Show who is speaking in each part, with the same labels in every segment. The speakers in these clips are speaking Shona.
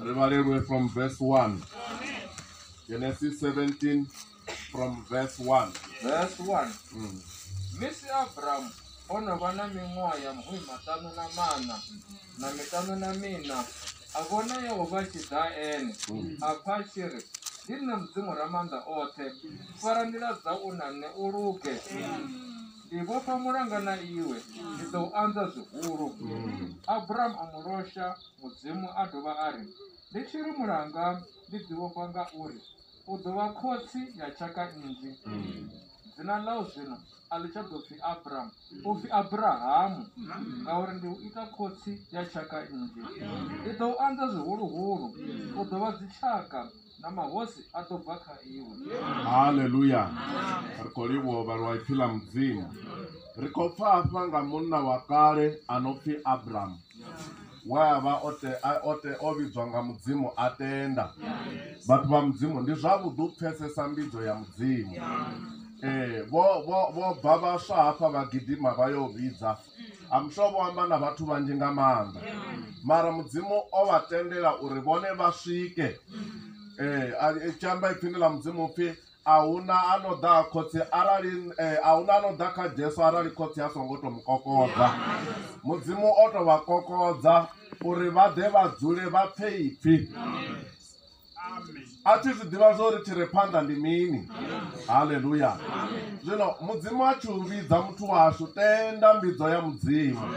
Speaker 1: Revalue from verse 1. Genesis 17 from verse 1.
Speaker 2: Verse 1. Misi Abraham onovana mimoya mhui matano na mana na mitano na mina avona Yehova chidaeni apashiri ndina mzimu ramanda ote farandila za unane uruke ivo pamuranga na iwe ndizo anza zihuru. Abraham amurosha muzimu adova ari ndichiri muranga ndidziwo panga uri udova kotsi yachaka inji zina lau zvino alichadobvi Abraham ubvi Abrahamu ngauri ndiuita kotsi yachaka inji idou anza zvihuru udova dzichaka namahosi atobva kaiwe.
Speaker 1: Haleluya. Rikoliwo varwaipfila mudzimu rikopfafa nga munna wa kale anopfi Abraham wayava ote ovidzwa nga mudzimu atenda. Vatu va mudzimu ndi zvavudi u pfesesa mbidzo ya mudzimu. Vo bva vaswa hafha vagidima vayovidza amushovo amba na vatu vanji nga maanda mara mudzimu ovatendela uri vone vasvike. Chamba ipfindila mudzimu upfi auna anoda kotsi arali auna anoda kha Jesu arali kotsi asongoto mukokodza. Mudzimu oto vakokodza uri vade vadzule vapfe ipfi. Ati zvidiva zvori tiri panda ndi mini. Haleluya. Zvino mudzimu achiuvidza mutu washu tenda mbidzo ya mudzimu.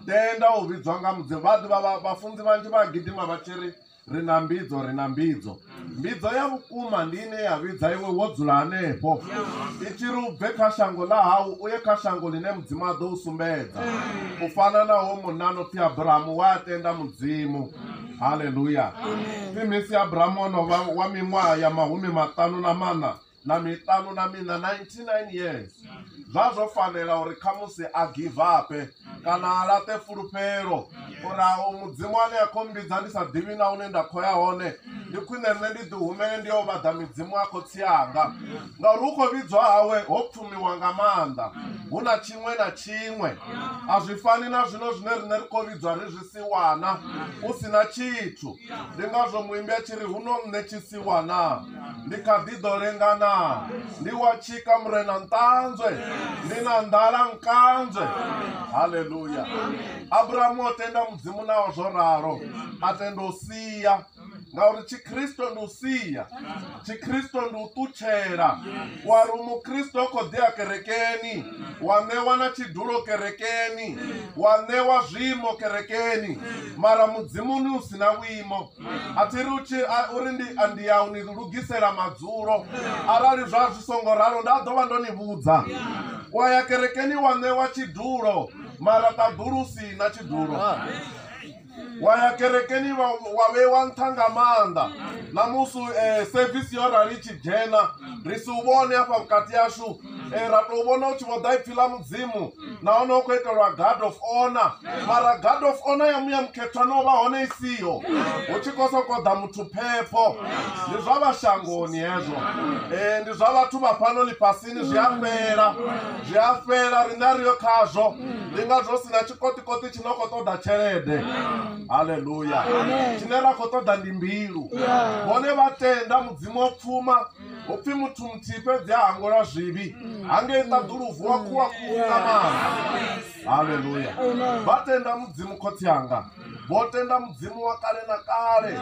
Speaker 1: Tenda uvidzwa nga mudzimu. Vadi vafunzi vanji vagidima vachiri rina mbidzo. Mbidzo ya vukuma ndine yavidza iwe wodzula hanepo. Ichiri ubve kha shango la hau uye kha shango line mudzimu ado usumbedza. Kufana nawo munna anopfi Abrahamu watenda mudzimu. Haleluya. Misi Abrahamu onova wa mimwaha ya mahumi matano na mana na mitano na mina 99 years. Zvazofanela uri khamusi agive up kana alate fulufhelo uri mudzimu ane akombidza ndisadivi na une ndakhoya hone ndi khwine rine ndi ḓihumele ndi yovhadza midzimu ya khotsi yanga ngauri u khou vhidzwa hawe ho pfumiwa nga maanḓa hu na tshiṅwe na tshiṅwe. A zwi fani na zwino zwine rine ri khou vhidzwa ri zwisiwana u sina tshithu. Ndi ngazwo muimbi a tshiri hu no nṋe tshisiwana ndi kha ḓi ḓo lengana ndi wa tshika murena nṱanzwe ndi na nḓala nkanzwe. Haleluya. Abrahamu o tenda mudzimu nawo zwo ralo atenda u sia ngauri tshikristo ndi u sia. Tshikristo ndi u ṱutshela wari mukristo o khou ḓiya kerekeni wa ṋewa na tshidulo kerekeni wa ṋewa zwiimo kerekeni mara mudzimuni u sina vhuimo. Athiri uri ndi ya uni lugisela madzulo arali zwa zwi songo ralo nda ḓovha ndo ni vhudza. Wa ya kerekeni wa ṋewa tshidulo mara ṱaḓulu u sina tshidulo. Wa ya kerekeni wa vheiwa nṱha nga maanḓa namusi sevisi yo rali tshi dzhena ri si u vhone hafha vhukati yashu ra tou vhona u tshi vho ḓa ipfhi ḽa mudzimu nahone u khou itelwa guard of honor mara guard of honor ya muya mukhethwa no vha hone i siho hu tshi khou sokou ḓa muthu phepho. Ndi zwa vhashangoni hezwo. Ndi zwa vhathu vha fhano ḽifhasini zwi a fhela rine ariyo khazwo ndi ngazwo sina tshikotikoti tshi no khou ṱoḓa tshelede. Haleluya. Tshine ra khou ṱoḓa ndi mbilu. Vhone vha tenda mudzimu o pfuma upfi muthu muthihi fhedzi a hangola zwivhi hangei ṱaḓulu vuwa khuwa nga maanḓa. Haleluya. Vha tenda mudzimu khotsi yanga. Vho tenda mudzimu wa kale na kale.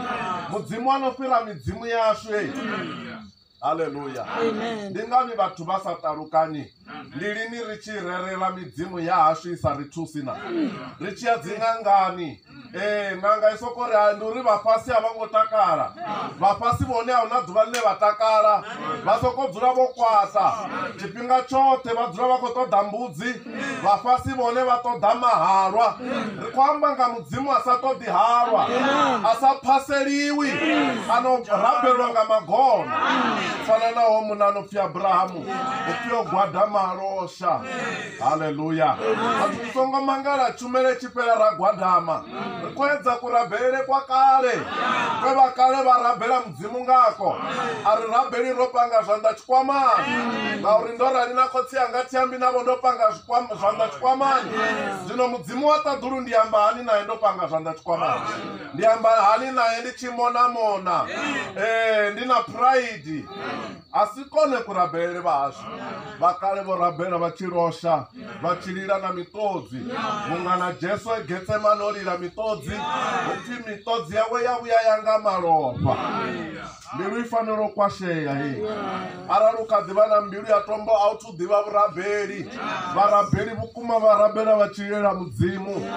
Speaker 1: Mudzimu ano fhira midzimu yashu. Haleluya. Ndi ngani vhathu vha sa ṱalukanyi ndi lini ri tshi rerela midzimu ya hashu i sa ri thusi na ri tshi ya dziṅangani. Ṅanga i soko ri ndi uri vhafhasi a vha ngo takala. Vhafhasi vhone a huna ḓuvha ḽine vha takala vha soko dzula vho kwata tshifhinga tshoṱhe vha dzula vha khou ṱoḓa mbudzi. Vhafhasi vhone vha ṱoḓa mahalwa. Ri khou amba nga mudzimu a sa ṱoḓi halwa a sa phaseliwi ano rabelwa nga magona. Fana naho munna ano pfi Abrahamu upfi o gwada malosha. Haleluya. Athu songo mangala tshumele tshifhela ra gwadama rikwedza kurabhele kwakale kwevakale varabhela mudzimu ngako arirabheli ropanga zvanda chikwamani ngauri ndorani nakotsi yanga tiyambi navo ndopanga zvanda chikwamani zvino mudzimu watadhuru ndiyamba hani naye ndopanga zvanda chikwamani ndiyamba hani naye ndichimonamona ndina pride asi kone kurabhele vazvo vakale vorabhela vachirosha vachirira namitodzi mungana jesu egetsemanolira mitodzi uti mitodzi yawe yauya yanga maropa mbilu ifaniro kwasheya hii ararukadzi vana mbilu yatombo autudhiva vurabheli varabheli vukuma varabhela vachirera mudzimu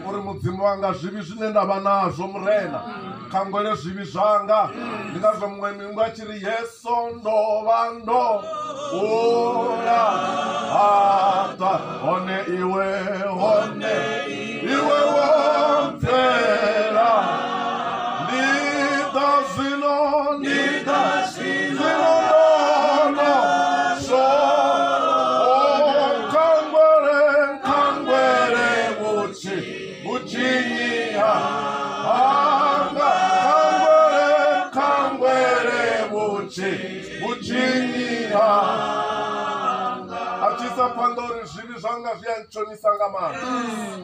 Speaker 1: uri mudzimu wanga zvivi zvine ndava nazvo murena kangwere zvivi zvanga ndingazvo mumwe mingu achiri yeso ndova ndo uya hata one iwe wompera nida zino nono so kangwere buchinyiha anga kangwere buchinyiha achisa pandori zvivi zvanga zviyanchonisa ngamana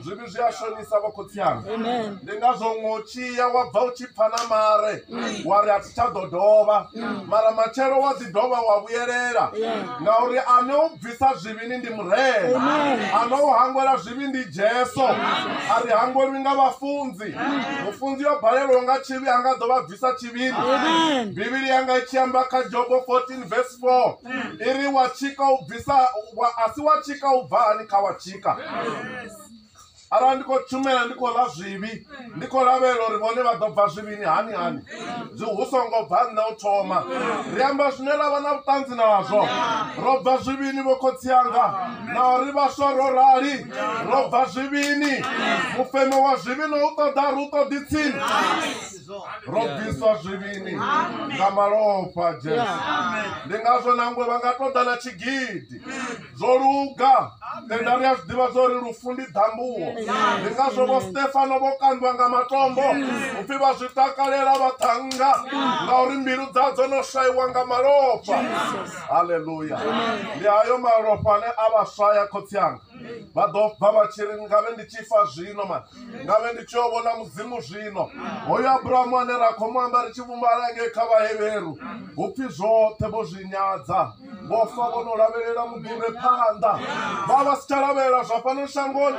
Speaker 1: zvivi zviyashonisa vakotsi yanga ndingazomwochiya wabva uchipana mare wari hatichadhodhova mara machero wadzidhova wavuyerera ngauri anoubvisa zvivini ndi murena anouhangwera zvivi ndi jesu ari hangwerwi ngavafunzi mufunzi yobharerwa ngachivi angadovabvisa chiviri bhibhiri yanga ichiyamba kaJobo 14 verse 4 iri wachika ubvisa asi wachika ubva hani kawachika ara ndikochumela ndikola zvivi ndikolavero rivone vadobva zvivini hani zvihusongobva ndinauthoma riamba zvinorava na vutanzi nazvo robva zvivini vokotsi yanga nauri vaswa rorari robva zvivini mufemo wa zvivini utoda rutoditsini robviswa zvivini ngamaropa jesu ndingazvo nangwe vangatodana chigidhi zvoruga denda riyazvidiva zori rufundi dhambuwo ndingazvo voStefano vokandwa ngamatombo upi vazvitakarera vatanga ngauri mbiru dzadzo noshayiwa ngamaropa haleluya ndihayo maropa ane avasvaya kotsi yanga vadobva vachiri ngave ndichifa zvino mani ngave ndichiovona mudzimu zvino hoyo Abhurahamu ane rakomamba richivumba range kavaheveru upi zvothe vozvinyadza vofa vonoraverera mudhure panda vavasicharavera zvapano shangoni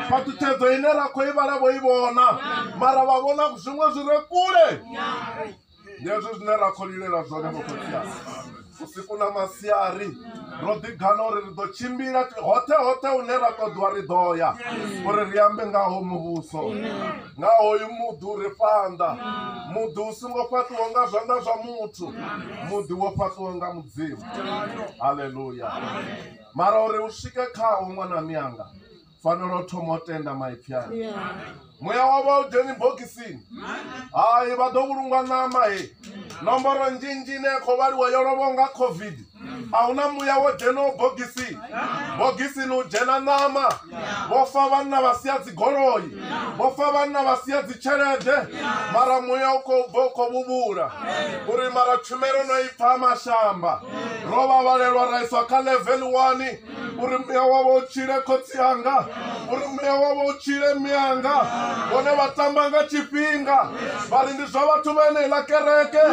Speaker 1: patutedzo ine rako ivaravoivona mara vavona zvimwe zviri kure ndezvo zvine rako rirera zvone vokotsi yanga usiku namasiyari rodigana uri ridochimbira hote une ratodwa ridoya uri riambe ngaho muvuso ngahoyu mudhu uri panda mudhu usingopatiwa nga zvanda zva muthu mudhu wopatiwa nga mudzimu haleluya mara uri usvike kawo mwana miyanga faniro tomotenda maipyani mweya wavo ujeni bhokisini hayi vadovurungwa nama he nomboro njinji neko variwa yorovonga covid hauna muya wojena bhokisini ujena nama vofa vanna vasiya dzigoroyi vofa vanna vasiya dzicherede mara muya ukovuvura uri mara chumero noipfa mashamba rova valelwa raiswa kalevheli 1 uri muya wavo uchire kotsi yanga uri muya wavo uchire miyanga vone vatamba nga chipinga vari ndizvo vatu venela kereke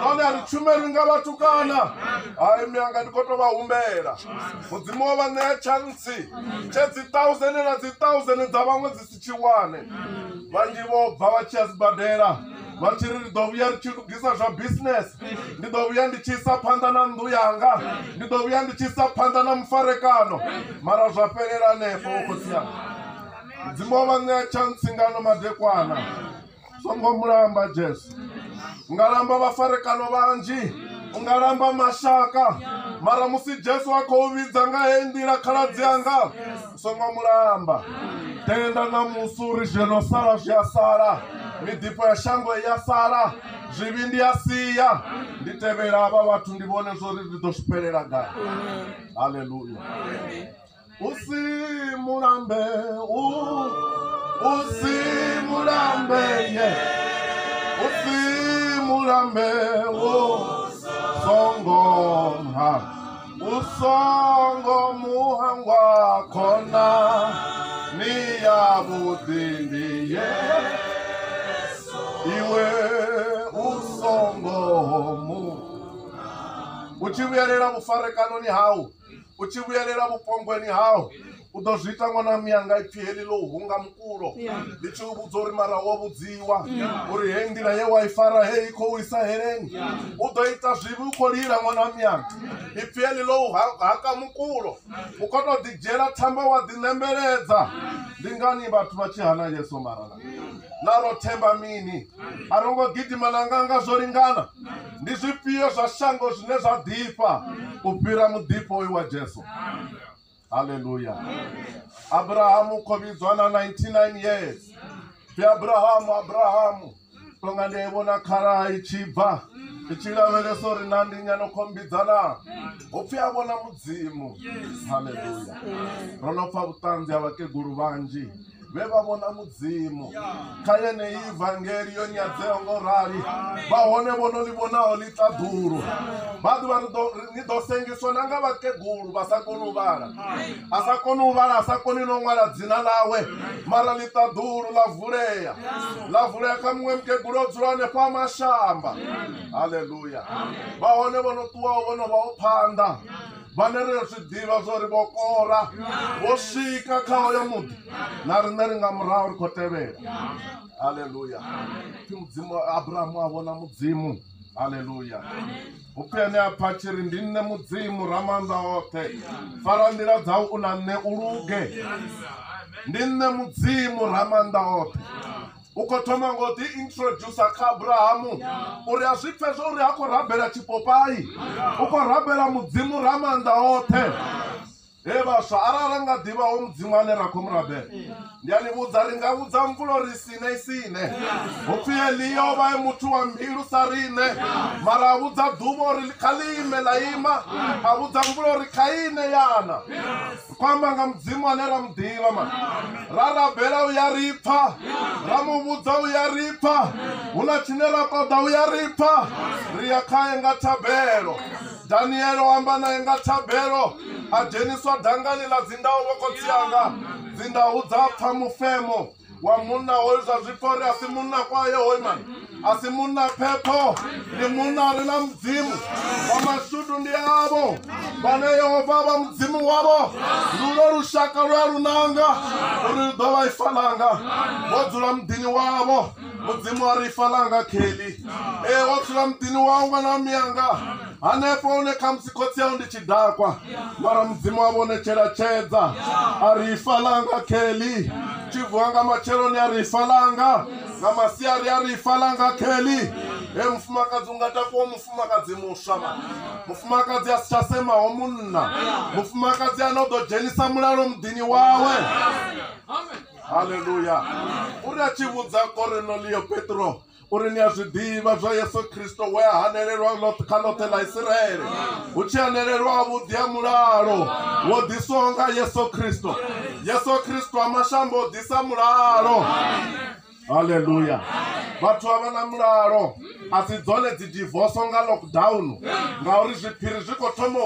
Speaker 1: none harichumerwi nga vatukana hayi miyanga ndikotovahumbera mudzimu wavaneya chansi chedzi1000 na dzi1000 dzavamwe dzisichiwane vanji vobva vachiyazibhadhera vachiri ridovuya richirugisa zva business ndidovuya ndichiisa panda na ndu yanga ndidovuya ndichiisa panda na mufarekano mara zvaperera nepo vokotsi yanga mudzimu wavaneya chansingano madekwana songomuramba jesu ungaramba vafarekano vanji ungaramba mashaka mara musi jesu akouvidza ngahendira khaladzi yanga songomuramba tenda namusuri zvinosara zviyasara midhipo yashango yasara zvivi ndiyasiya nditevera ava vatu ndivone zvori ridosviperera gai haleluya usimurambe usimulambe ye usimulambe usongo muhangwa khona niyabudindi Yesu iwe usongo mu uchibuyelela bufarekano ni hau uchibuyelela bupongweni hau udozvita mwana miyanga ipfiheli lohunga mukuro ndichiubudzori mara wobudziwa uri hendira yewaifara hei kouisa hereni udoita zvivi ukolira mwana miyanga ipfiheli lohaka mukuro ukotodijera tamba wadinemberedza ndingani vatu vachihana Yesu marala naro temba mini arongogidhima nanganga zoringana ndizvipiyo zvashango zvine zvadhipa kupira mudhipo uyu waJesu. Hallelujah. Abrahamu kovidzwana 99 years. Abrahamu tonga ndevona kara ichibva ichilaveleso rinandi nyanokombidzana upfi avona mudzimu. Hallelujah. Ronopfa vutanzi avakeguru vanji vevavona mudzimu kaya neivhangeriyo nyadzeongorari vahone vonolivonawo litadhuru vadu nidosengiswa nanga vakeguru vasakoni uvara asakoni nomwala dzina lawe mara litadhuru lavureya kamwe mkeguru odzura nepamashamba. Haleluya. Vahone vonotuwawo vonovawo panda vanere zvidiva zvori vokora vosvika kauya muti narineringa murauri kotevera. Haleluya. Mudzimu Abrahamu avona mudzimu. Haleluya. Upene apachiri ndine mudzimu ramanda ote farandira dzau unane uruge ndine mudzimu ramanda ote ukotoma ngoti introduce Abrahamu uri azvipfe zvouri akorabhera chipopai ukorabhera mudzimu ramanda ote evasva ararangadhivawo mudzimu ane rako murabhera ndianivudza ringaudza mvulo risine upfi Eliya vai mutu wa mbilu sarine mara avudza dhuvo rikalime laima avudza mvulo rikaine yana kwambanga mudzimu ane ramudhiva ma rarabhera uyaripfa ramuvudza uyaripfa una chine rakoda uyaripfa riyakaya ngatabhero Daniel wambana enga tabhero ajeniswa dhangani la zindawo vokotsianga zindawo dzapfa mufemo wamuna oza zvipori asimuna kwaye hoimani asimuna pepo ni muna rina mudzimu wamashudu ndi avo vane Yehova va mudzimu wavo lulo rushaka rwa runanga uri dova ifalanga vodzula mudhini wavo mudzimu ari ifalanga kheli vodzula mudhini wavo mwana miyanga hanepo une kamusikotsi yao ndichidhakwa mara mudzimu wavo necherachedza ari ifalanga kheli chivwanga macheroni ari ifalanga ngamasiari ari ifalanga kheli mufumakadzi ungatakuwo mufumakadzi musva mufumakadzi asichasemawo munna mufumakadzi anodojenisa mulalo mudhini wawe. Haleluya. Uri achivudza Korineliyo Petro uri niyazvidiva zva Yesu Kristu weahanererwa kalote la Israeri uchihanererwa vudhya mulalo wodhisonga Yesu Kristu amashambo odhisa mulalo. Haleluya. Vatu havana mulalo asi dzone dzidivhoso nga lockdown ngauri zvipiri zvikotoma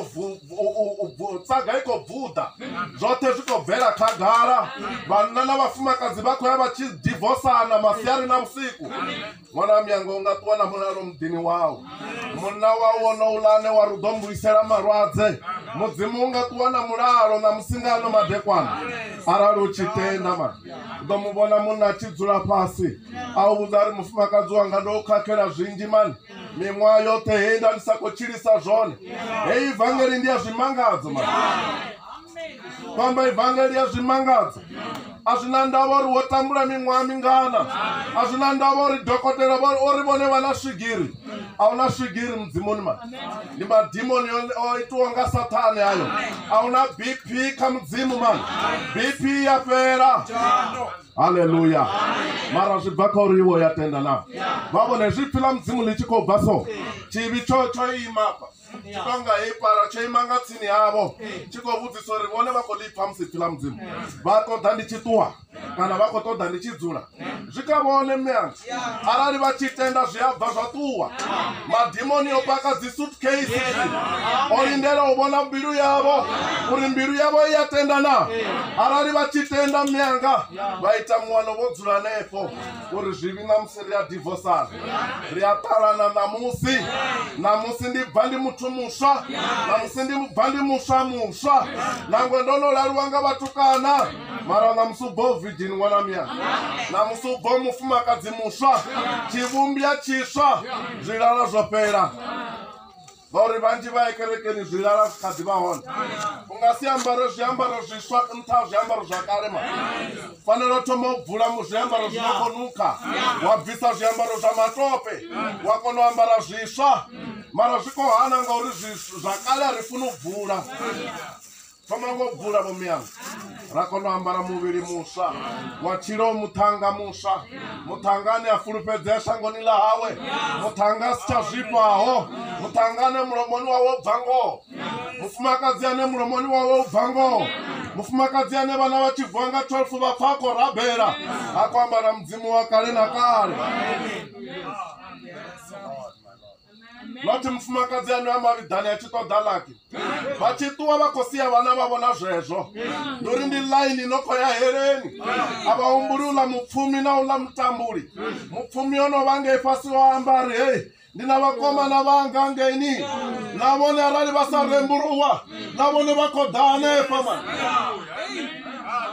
Speaker 1: tsaga ikobvudha zvote zvikobvera kagara vanna navafumakadzi vakoya vachidhivhosana masiyari nausiku mwana myango ungatiwana mulalo mudhini wawo munna wawo noulane warudombuisera marwadze mudzimu ungatiwana mulalo namusingano madhekwana arari uchitenda mani udomuvona munhu achidzura pasi auvudza ari mufumakadzi wanga ndoukakera zvinji mani mimwa yote henda ndisakochirisa zvone ivhangeri ndiyazvimangadzo mani kwamba ivhangeri yazvimangadzo hazvina ndava uri wotambura mimwa mingana hazvina ndava uri dhokotera ori vone vana svigiri hauna svigiri mudzimuni mani ndi madhimoni oitiwa nga satani ayo hauna bp kamudzimu mani bp yapera. Haleluya. Mara zvibva kauri ivo yatenda navo vavone zvipfila mudzimu lichikobva so chivi choimapa chitonga ipara choimangatsini yavo chikovudziso rivone vakolipfa musipfila mudzimu vatoda ndichituwa kana vha khou ṱoḓa ndi tshi dzula zwi kha vhone myanga arali vha tshi tenda zwi a bva zwa ṱuwa madimoni o paka dzi suitcase o lindela u vhona mbilu yavho uri mbilu yavho i ya tenda na arali vha tshi tenda myanga vha ita muwano vho dzula hanefho uri zwivhi namusi ri a divosana ri a ṱalana namusi ndi bva ndi muthu muswa namusi ndi bva ndi muswa nangwe ndo no laliwa nga vhatukana mara namusi u bva virgin ṅwana myanga namusi u bva mufumakadzi muswa tshivhumbya tshiswa zwilala zwo fhela ngauri vhanzhi vha ye kerekeni zwilala zwi kha ḓi vha hone u nga si ambare zwiambaro zwiswa nṱha ha zwiambaro zwa kale ma fanela u thoma u bvula zwiambaro zwi no khou nukha wa bvisa zwiambaro zwa matope wa kona u ambara zwiswa mara zwi khou hana ngauri zwa kale a ri funi u bvula thoma ngo bvula vho myanga ra kona u ambara muvhili muswa wa tshilo muthanga muswa muthanga ane a fulufhedzea shangoni ḽa hawe muthanga a si tsha zwifhaho muthanga ane mulomoni wawe u bva ngoho mufumakadzi ane mulomoni wawe u bva ngoho mufumakadzi ane vhana vha tshi bva nga 12 vha pfa a khou rabela a khou ambara mudzimu wa kale na kale nothi mufumakadzi ane a mavhidani a tshi ṱoḓa laki vha tshi ṱuwa vha khou sia vhana vha vhona zwezwo ndi uri ndi ḽaini no khou ya heleni a vha humbuli uḽa mupfumi na uḽa mutambuli mupfumi o no vha ngei fhasi wa ambari hei ndi na vhakomana vhanga ngeini na vhone arali vha sa rembuluwa na vhone vha khou ḓa hanefha mani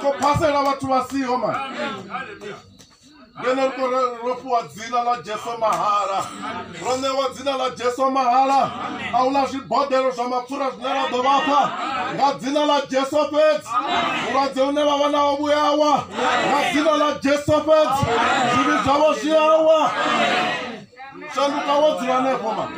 Speaker 1: khou phasela vhathu vha siho mani ngeno ri ro fhiwa dzina ḽa Jesu mahala ro ṋewa dzina ḽa Jesu mahala a huna zwibodelo zwa mapfura zwine ra ḓo vhafha nga dzina ḽa Jesu fhedzi vhulwadze hune vha vha naho vhuyawa nga dzina ḽa Jesu fhedzi zwivhi zwavho zwi awa shanduka wo dzula hanefho mani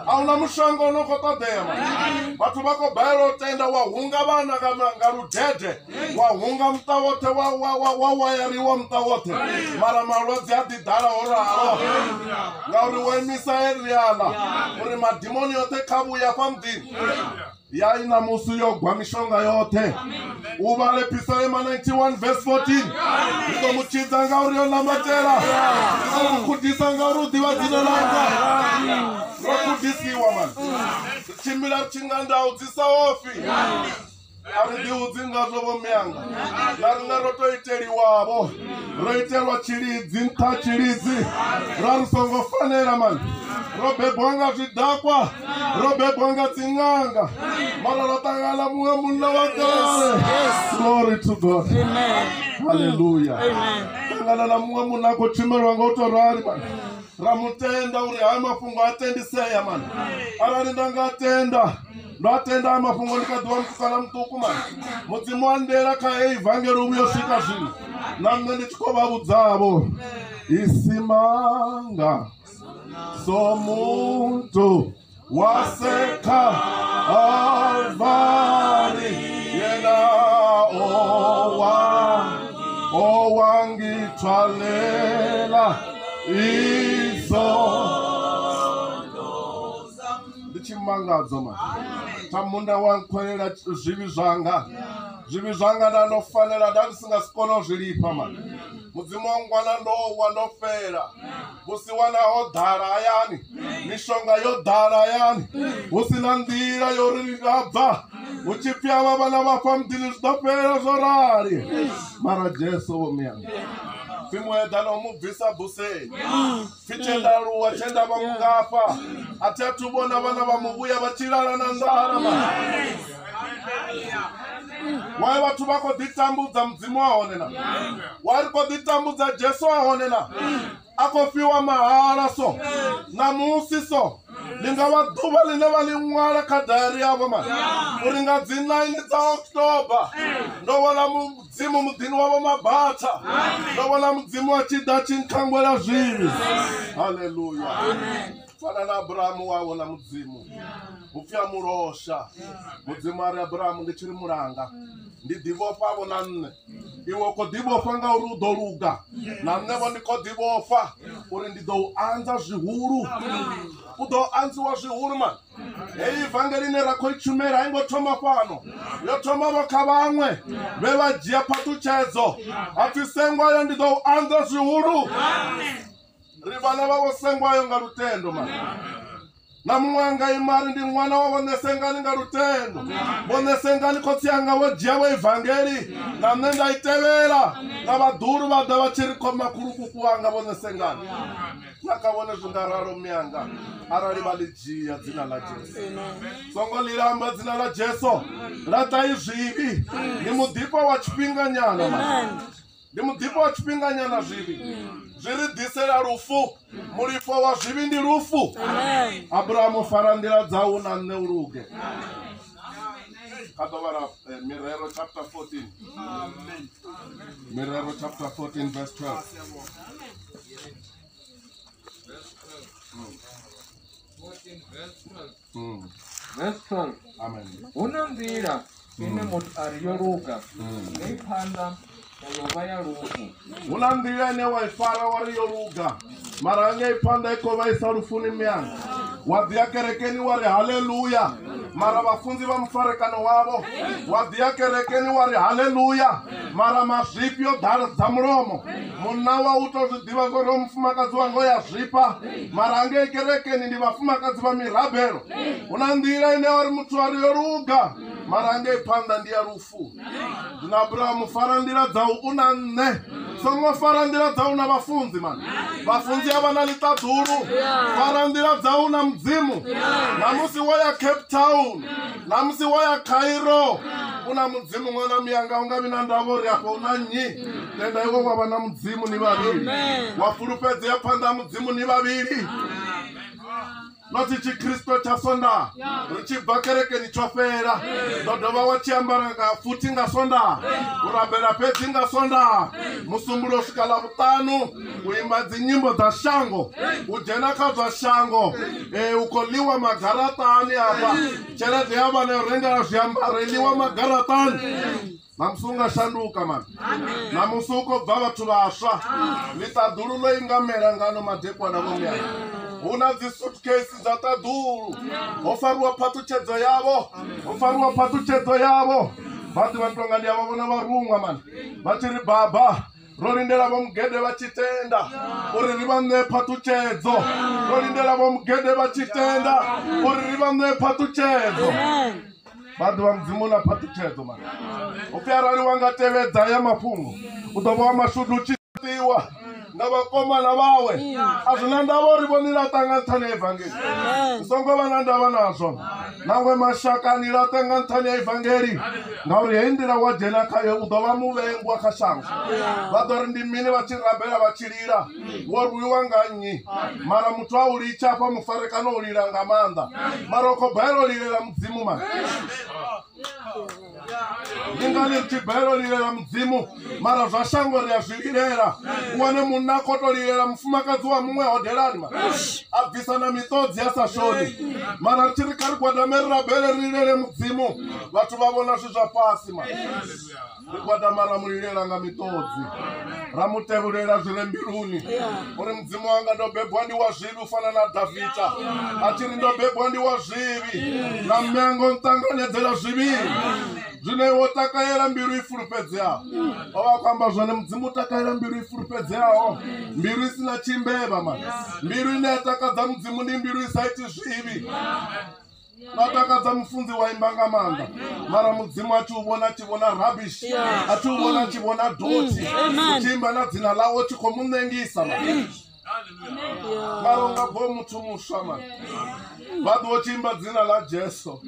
Speaker 1: a huna mushonga u no khou ṱoḓea mani vhathu vha khou balelwa u tenda wa hunga vhana nga ludede wa hunga muṱa woṱhe wa wayariwa muṱa woṱhe mara malwadze a ḓi ḓala ho ralo ngauri wo imisa eriala uri madimoni yoṱhe kha vhuya fha muḓini ya ina musi yo gwa mishonga yoṱhe u vhale Psalm 91 verse 14 ndi ḓo mu tshidza ngauri yo nambatela ndi ḓo mu khudisa ngauri u ḓivha dzina langa ro khudisiwa mani ri tshimbila ri tshi nga ndau dzi sa ofi a ri ḓihudzi ngazwo vho myanga na riṋe ro to iteliwavho ro itelwa tshilidzi nṱha tshilidzi ra ri songo fanela mani ro bebwa nga zwidakwa ro bebwa nga dziṅanga mara ro ṱangana muṅwe munna wa kale glory to God haleluya ṱangana na muṅwe munna a khou tshimeliwa nga u to rali mani ra mutenda uri haya mafhungo a tendisea mani arali nda nga tenda ndo atenda haya mafhungo ndi kha ḓivha mutukana muṱuku mani mudzimu wa ndela kha heyi vangeli yo swika zwino na nṋe ndi tshi khou vha vhudzavho isimanga somuntu wasekha avari yena owangithwalela izo ndichimangadzo mani tamunda wankhwelela zwivhi zwanga nda ndo fanela nda ndi singa si kona u zwilipha mani mudzimu wa ngwana ndowa ndo fela vhusiwana ho ḓala hayani mishonga yo ḓala hayani hu sina nḓila yo ri nga bva hu tshi pfi avha vhana vha fha muḓini zwi ḓo fhelela zwo rali mara Jesu vho myanga pfi mueḓana u mu bvisa buseni pfi tshendaluwa tshenda vha mungafha a thi athu vhona vhana vha muvhuya vha tshi lala na nḓala mani waye vhathu vha khou ḓitambudza mudzimu wa hone na wa ri khou ḓitambudza Jesu wa hone na a khou fhiwa mahala so namusi so ḽi nga vha ḓuvha ḽine vha ḽi ṅwala kha dayari yavho mani uri nga dzi 9 dza October ndo vhona mudzimu muḓini wavho Mabatha ndo vhona mudzimu wa tshi ḓa tshi nkhangwela zwivhi haleluya fana na Abrahamu wa vhona mudzimu upfi a mulosha mudzimu ari Abrahamu ndi tshiri mulanga ndi ḓivhofha vho na nne iwe kho ḓivhofha nga uri u ḓo luga na nne vho ndi kho ḓivhofha uri ndi ḓo u anza zwihulu u ḓo anziwa zwihulu man heyi ivangeli ine ra khou i tshumela a i ngo thoma fhano yo thoma vho kha vhaṅwe vhe vha dzhia phaṱhutshedzo hapfi sengwayo ndi ḓo u anza zwihulu ri vhana vha vho sengwayo nga lutendo man na muṅwe anga imari ndi ṅwana wa vhone sengani nga lutendo vhone sengani khotsi yanga vho dzhia vho ivangeli na nṋe nda i tevhela na vhaḓuru vha ḓa vha tshi ri khoma khulukuku wanga vhone sengani na kha vhone zwi nga ralo miyanga arali vha ḽi dzhia dzina ḽa Jesu songo ḽi lamba dzina ḽa Jesu ḽa ṱai zwivhi ndi muḓifho wa tshifhinganyana ndi muḓifho wa tshifhinganyana zwivhi zwi ri ḓisela lufu mulifho wa zwivhi ndi lufu Abrahamu fara nḓila dzau na nṋe u luge kha ḓo vhala Mirero chapter 14 Mirero chapter 14 verse 12
Speaker 2: Verse 12.
Speaker 1: Amen.
Speaker 2: Huna nḓila ine muthu ari yo luga ngei phanḓa ya yovha ya lufu
Speaker 1: huna nḓila ine wa i fara wa ri yo luga mara ngei phanḓa i khou vhaisa lufuni miyanga wa ḓi ya kerekeni wa ri haleluya mara vhafunzi vha mufarekano wavho wa ḓi ya kerekeni wa ri haleluya mara mazwifhi yo ḓadza mulomo munna wa u tou zwi ḓivha zwa uri mufumakadzi wanga o ya zwifha mara ngei kerekeni ndi vhafumakadzi vha mirabelo huna nḓila ine wa ri muthu a ri yo luga mara ngei phanḓa ndi ya lufu zwino Abrahamu fara nḓila dzau u na nṋe songo fara nḓila dzau na vhafunzi man vhafunzi a vha na ḽiṱaḓulu fara nḓila dzau na mudzimu namusi wo ya Cape Town namusi wo ya Cairo u na mudzimu ṅwana miyanga u nga vi na ndavha uri afho u na nnyi tenda iwe wa vha na mudzimu ni vhavhili wa fulufhedzea phanḓa ha mudzimu ni vhavhili noti tshikristo tsha sondaha ri tshi bva kerekeni tsho fhela ḓo dovha wa tshi ambara nga futhi nga sondaha u rabela fhedzi nga sondaha musumbulo u swika ḽavhuṱanu u imba dzinyimbo dza shango u dzhena kha zwa shango u khou ḽiwa magaraṱani afha tshelede ya vhana yo rengela zwiambaro i ḽiwa magaraṱani namusi u nga shanduka mani namusi u khou bva vhathu vhaswa ḽiṱaḓulu ḽo ingamela ngano madekwana vhomuyani huna dzi suitcase dza ṱaḓulu ho fariwa phaṱhutshedzo yavho ho fariwa phaṱhutshedzo yavho vhaḓi vha tonga ndi avha vhona vharuṅwa mani vha tshi ri baba ro lindela vho mugede vha tshi tenda uri ri vha ṋee phaṱhutshedzo ro lindela vho mugede vha tshi tenda uri ri vha ṋee phaṱhutshedzo vhaḓi vha mudzimu na phaṱhutshedzo mani upfi arali wa nga tevhedza ya mafhungo u ḓo vha wa mashudu u tshi ṱiwa nga vhakomana vawe a zwi na ndavha uri vho ni laṱa nga nṱhani ya ivangeli songo vha na ndavha nazwo nangwe mashaka ni laṱe nga nṱhani ya ivangeli ngauri heyi nḓila wa dzhena khayo u ḓo vha muvhengwa kha shango vha ḓo ri ndi mini vha tshi rabela vha tshi lila wo rwiwa nga nnyi mara muthu a u litsha afha mufarekano u lila nga maanḓa mara u khou baela u lilela mudzimu mani ndi ngani ri tshi baela u lilela mudzimu mara zwa shango ri a zwi lilela u wane munna a khou tou lilela mufumakadzi wa muṅwe hodelani ma a bvisa na miṱodzi a sa shoni mara ri tshi ri kha ri gwadame ri rabele ri lilele mudzimu vhathu vha vhona zwi zwa fhasi ma ri gwadama ra mu lilela nga miṱodzi ra mu tevhulela zwi re mbiluni uri mudzimu wanga ndo bebwa ndi wa zwivhi u fana na Davida a tshi ri ndo bebwa ndi wa zwivhi na mmengo nṱanganedzela zwivhili zwine wo takalela mbilu i fulufhedzeaho ova khou amba zwone mudzimu u takalela mbilu i fulufhedzeaho mbilu i sina tshimbevha ma mbilu ine ya takadza mudzimu ndi mbilu i sa iti zwivhi na takadza mufunzi wa imba nga maanḓa mara mudzimu a tshi u vhona a tshi vhona rubbish a tshi u vhona a tshi vhona doti u tshi imba na dzina ḽawo tshi khou mu ṋengisa mara u nga bvo muthu muswa mani vhaḓi wo tshi imba dzina ḽa Jesu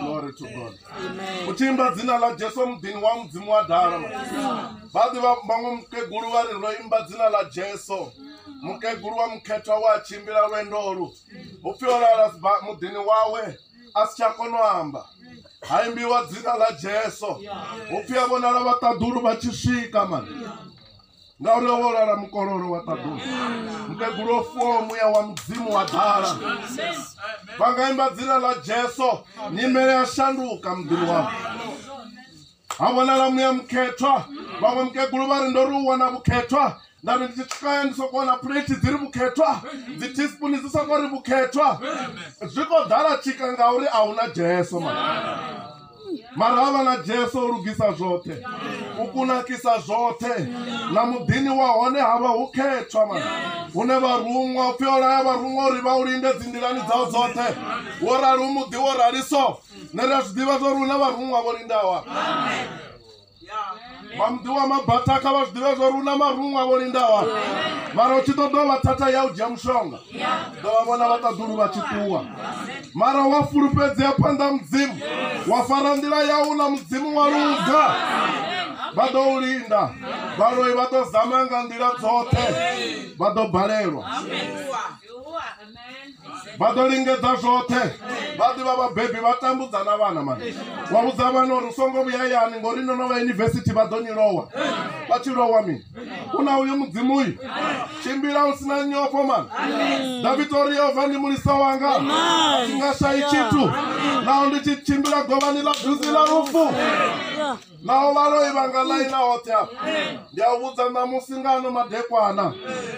Speaker 1: glory to God u tshi imba dzina ḽa Jesu muḓini wa mudzimu wa dala vhaḓi vhaṅwe mukegulu vha ri ro imba dzina ḽa Jesu mukegulu wa mukhethwa wa tshimbila lwendolu upfi o lala muḓini wawe a si tsha kona u amba ha imbiwa dzina ḽa Jesu upfi a vhonala vhaṱaḓulu vha tshi swika mani ngauri wo lala mukololo wa tadusi mukegulu fomu ya wa mudzimu wa dala vangaimba dzina la Jesu nyimele yashanduka mudzimu wavo havonala muya mukhethwa vamwe mukegulu vari ndoruwa na vukhethwa ndavi ndichikaya ndisokuona plate dziri vukhethwa dzitispuni dzisokori vukhethwa zviko dhala chika ngauri auna Jesu mara hava na Jesu urugisa zvote ukunakisa zvote na mudhini wa hone hava hukhethwa une varumwa upfiolaya varumwa uri vaurinde dzindirani dzavo dzote worari umudhi worariso neria zvidiva zvori una varumwa vorindawa mamudhi wa mabataka vazvidiva zvori una marumwa vorindawa mara uchitodova tata yaudya mushonga ndovavona vatadhuru vachituwa mara wafurupedzea panda mudzimu wafarandira yauna mudzimu waruga vadoulinda varoi vatozamanga ndira dzote vadobhalelwa vadolingedza zvote vati vavabhebhi vatambudzana vana mani waudza vanori usongo vuyayani ngori nonova yunivhesiti vadonirowa vachirowa mini una uyu mudzimu uyu chimbira usina nyofo mani davitori yehovha ndimurisa wanga asingashayi chitu nao ndichichimbira govani la dhuzi la rufu nao varoi vangalaina hote apa ndiaudza namusingano madhekwana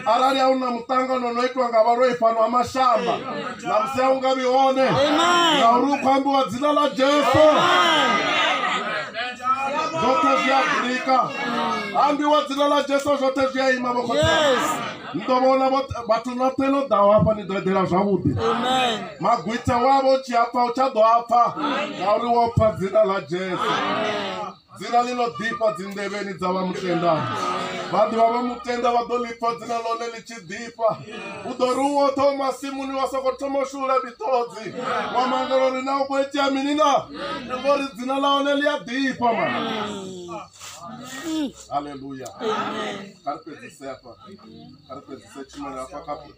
Speaker 1: arari auna mutangano unoitwa ngavaroi pano amashamba namusi aungavione ngauri kwambiwa dzina la Jesu zvote zviabhirika ambiwa dzina la Jesu zvote zviaima voko ndovona vatunoteno dhawa apa nidoedhera zvavudi magwita wavo uchiapa uchadoapa ngauri wopa dzina la Jesu dzina linodhipa dzindeveni dzavamutenda vanhu vavamutenda vadolipa dzina lone lichidhipa udoruwoto masimuni wasokotomoshula vitodzi wamangaro rina ukuetiaminina ngori dzina laone liadhipa mana haleluya karipedzise apa karipedzise chimwe apa kapo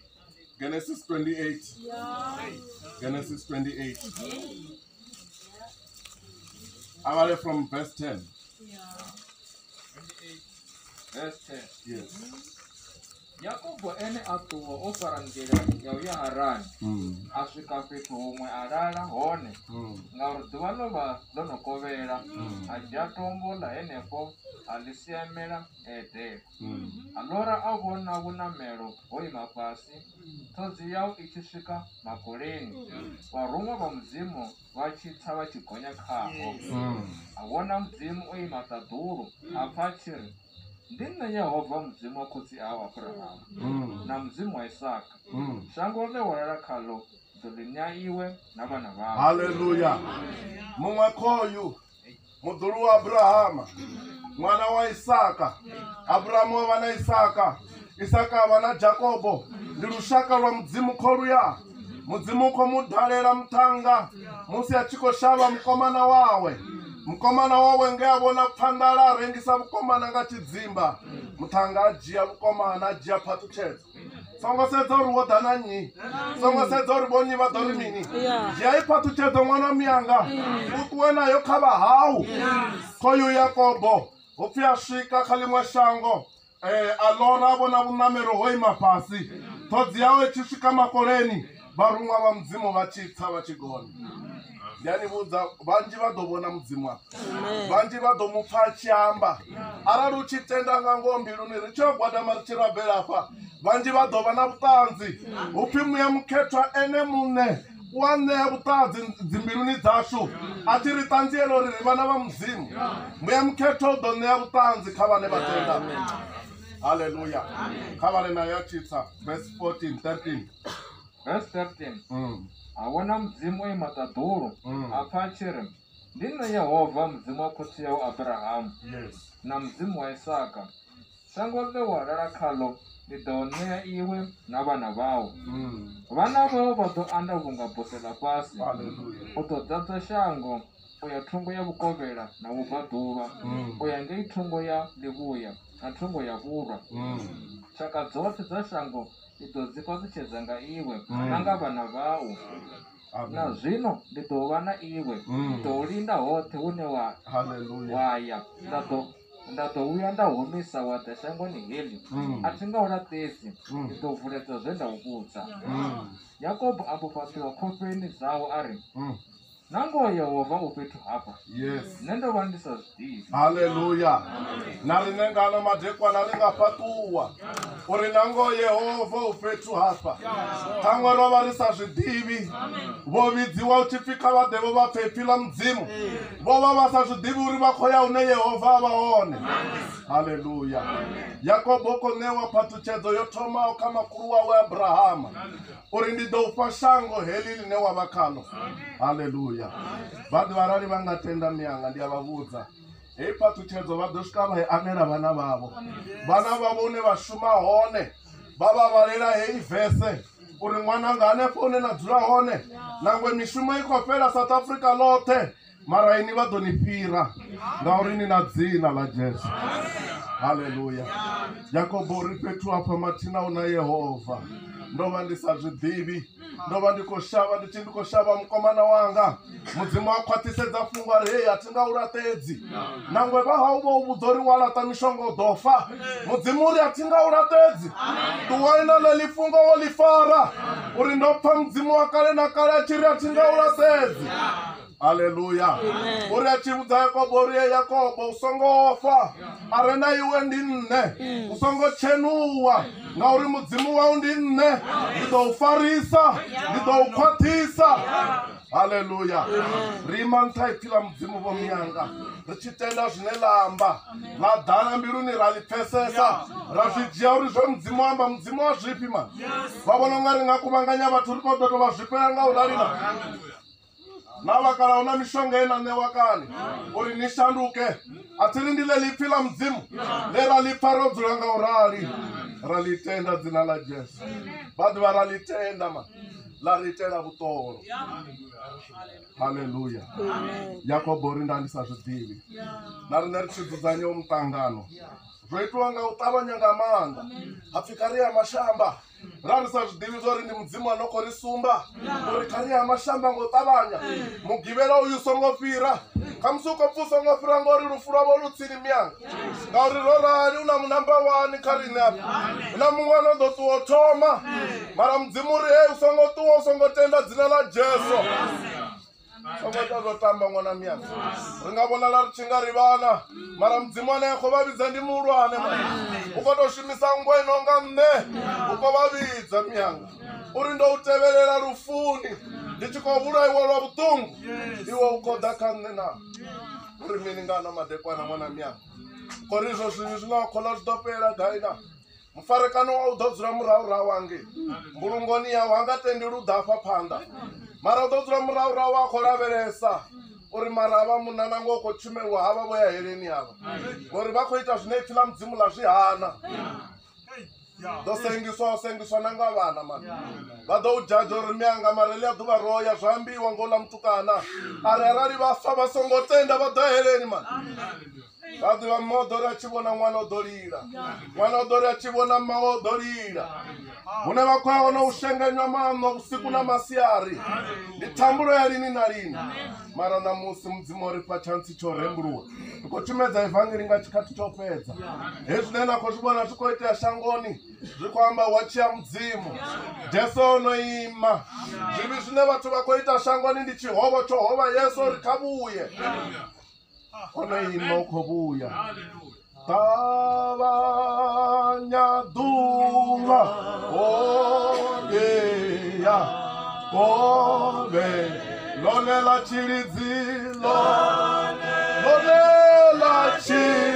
Speaker 1: Genesis 28 Genesis 28 I read from verse 10.
Speaker 2: Verse 10.
Speaker 1: Yes.
Speaker 2: Yakobo ene atuwa ofarandira yauya Harani asvika fhethu humwe alala hone ngauri ḓuvha ḽova ḽo no kovhela a dzhia tombo ḽa henefho a ḽi siamela edela a ḽora a vhona vhunamelo ho ima fhasi ṱhodzi yau i tshi swika makoleni varumwa vha mudzimu vha tshi tsa vha tshi gonya khaho a vhona mudzimu o ima ṱaḓulu a pfa a tshi ri ndi nṋe Yehova mudzimu wa khotsi awo Aburahamu na mudzimu wa Isaka shango ḽe wa lala khaḽo ḓo ḽi ṋea iwe na vhana vhau
Speaker 1: haleluya muṅwe khoyu muḓulu wa Abrahama mwana wa Isaka Abrahamu o vha na Isaka Isaka a vha na Jakobo ndi lushaka lwa mudzimu kholuya mudzimu kho mudalela muthanga musi a tshi khou shavha mukomana wawe nge a vhona phanḓala a rengisa vhukomana nga tshidzimba muthanga a dzhia vhukomana a dzhia phaṱhutshedzo songo sedza uri wo ḓa na nnyi songo sedza uri vhonyi vha ḓo ri mini dzhia i phaṱhutshedzo ṅwana miyanga u ṱuwe nayo kha vhahau khoyu Yakobo hupfi a swika kha ḽiṅwe shango a ḽora a vhona vhunamelo ho ima fhasi ṱhodzi yawe i tshi swika makoleni varumwa va mudzimu va tshi tsa va tshi gonya yani vhudza vhanzhi vha ḓo vhona mudzimu wake vhanzhi vha ḓo mupfa a tshi amba arali u tshi tenda nga ngoho mbiluni ri tshi yo gwadama ri tshi rabela afha vhanzhi vha ḓo vha na vhuṱanzi hupfi muya mukhethwa ene muṋe u a ṋea vhuṱanzi dzimbiluni dzashu a thi ri ṱanziela uri ri vhana vha mudzimu muya mukhethwa u ḓo ṋea vhuṱanzi kha vhane vha tenda haleluya kha vhale nayo a tshitsa verse 14 13
Speaker 2: Verse 13. A vhona mudzimu o ima ṱaḓulu a pfa a tshi ri ndi nṋe Yehova mudzimu wa khotsi yau Aburahamu na mudzimu wa Isaka shango ḽe wa lala khaḽo ndi ḓo ṋea iwe na vhana vhau vhana vhau vha ḓo anda vhunga bose ḽa fhasi u ḓo ḓadza shango u ya thungo ya vhukovhela na vhubvaḓuvha u ya ngei thungo ya ḽivhuya na thungo ya vhurwa tshaka dzoṱhe dza shango i ḓo dzi fhaṱutshedza nga iwe na nga vhana vhau na zwino ndi ḓo vha na iwe ḓo u linda hoṱhe hune wa ya nda ḓo ndatouya ndahomesa wata shangoni heli atingauratetsi ndovhureta zvendahukudza. Yakobo ambopatiwa khofeni dzawo ari nango Yehova upetu hapa nendova ndisazvidivi.
Speaker 1: Haleluya. Narinengana madekwana ringapatuwa uri nango Yehova upetu hapa kamwe rova risazvidivi vovidziwa uchipfika vadevo vapfepfila mudzimu vova vasazvidivi uri vakoya une Yehova vaone. Haleluya. Yakobo konewa patuchedzo yotomawo kamakuru wawe Abrahama uri ndidoupa shango heli line wavakalo. Haleluya. Vanhu varari vangatenda mianga ndiyavavudza hei patuchedzo vadosvika vaianera vana vavo une vashuma hone vava varera hei vhese uri mwananga anepo une nadzura hone nangwe mishumo ikopera South Africa lote mara ini vadonipira ngaurini na dzina la Jesu. Haleluya. Yakobo uri petu apa matina una Yehova ndova ndisazvidivi ndova ndikoshava mukomana wanga mudzimu wakwatisedza pfungwa rei atingauratedzi nangwe vahauvo uvudzori walata mishongo dofa mudzimu uri atingauratedzi tuwaina lelifungo wolifara uri ndopfa mudzimu wakale nakale achiri atingauratedzi. Haleluya. Uri achivudza Yakobo uri Yakobo usongofa arena iwe ndinne usongochenuwa ngauri mudzimu wau ndinne ndidoufarisa ndidoukwatisa. Haleluya. Rima ntaipfila mudzimu vomianga richitenda zvine lamba ladhana mbiruni ralipfesesa razvidziya uri zvemudzimu amba mudzimu wazvipi man vavona unga ringakuvanganya vathu uri kodoto vazvipeyanga urarina navakala una mishonga enanewakani uri nishanduke atiri ndile lipfila mudzimu leralipfarodzuranga urali ralitenda dzina la Jesu. Vanhu varalitenda man laritela vutoro. Haleluya. Yakobo uri ndandisazvidivi narine richidzidzanya omutangano zvoitwanga utavanyanga manda apfikariya mashamba rarisazvidivi zori ndi mudzimu anokorisumba uri kariya mashamba ngotavanya mugivera uyu songofira kamusuko pfusongofira ngori rufu rwavo rutsiri mianga ngauri rorari una munamba 1 karine apa una mumwe anondotuwotoma mara mudzimu uri hei usongotuwa usongotenda dzina la Jesu. Songotazotamba mwana mianga ringavona larichinga vana mara mudzimu anayekovavidza ndi muulwane ukotoshumisa ngwa inonga nne ukovavidza mianga uri ndouteverera rufuni ndichikovura iwe lwa vutungu iwe ukoda kanena uri miningana madekwana mwana mianga korizvo zvinhu zvinokola zvitopera gaina mufarekano waudodzura muraura wange mbulungoni yawo angatendi rudafa panda mara udodzura muraura wako raveresa uri marava munana ngoko chumerwa hava voya heleni ava ngori vakoita zvinoipfila mudzimu lazvihana dosengiswa nanga vana man vadoujaja uri mianga mareli aduva roya zvambiwa ngola mutukana ari arari vafa vasongotenda vadoheleni man vanhu vamodori achivona mwana odorira mwana odori achivona maodorira mune vakoya ushengenywa mano usiku namasiyari nditamburo yarini narini mara namusi mudzimu uri pachansi choremburuwa ndikochimedza evhangeri ngachikati chopedza hezvinenako zvibona zvikoitira shangoni zvikwamba wachiya mudzimu Jesu unoima zvivi zvine vathu vakoita shangoni ndi chihovo chohova Yesu rikabuye onoima ukobuya tavanya duva ogeya kove lolela chiridzilo lolela chiridzili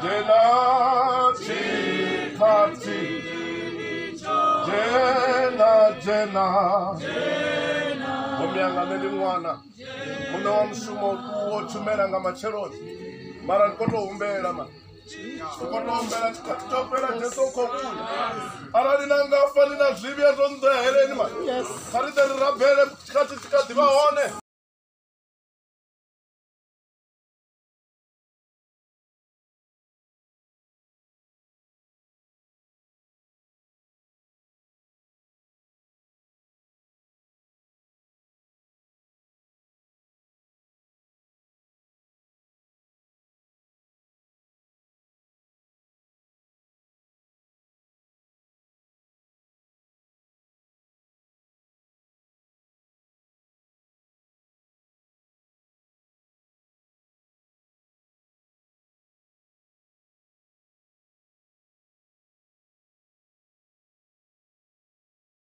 Speaker 1: jena chikati jena omianga neli mwana mune wa mushumo wochumera nga macheroni mara ndikotohumbera ma ndikotohumbera chikati chopera Jesu ukobuya arali nangafa nina zvivya zvonzehereni ma kariteri rabhere chikati chikadhiva one